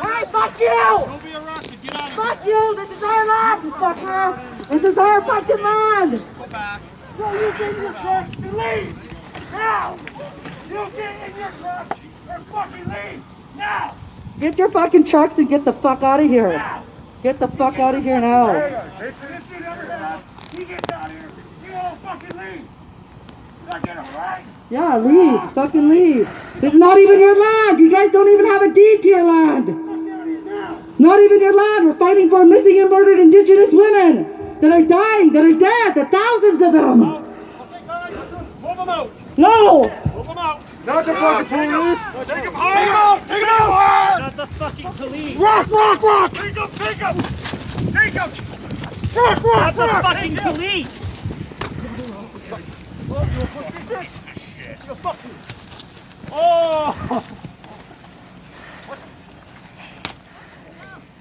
Hey, fuck you! Don't be arrested. Get out of here. Fuck you! This is our land, you fucker! This is our fucking land! Go back. So you get in your truck and leave! Now! You get in your truck and fucking leave! Now! Get your fucking trucks and get the fuck out of here! Now. Get the fuck out of here now! This dude ever has, he gets out here, you all fucking leave! Did I get him right? Yeah, leave! Fucking leave! This is not even your land! You guys don't even have a deed to your land! Not even your land! We're fighting for missing and murdered Indigenous women that are dying, that are dead, the thousands of them! Okay, guys, move them out. No! Move them out. Not the fucking police! Take them higher. Take them out. Not the fucking police. Rock! Take him! Take him! Rock! Not the fucking police. Oh!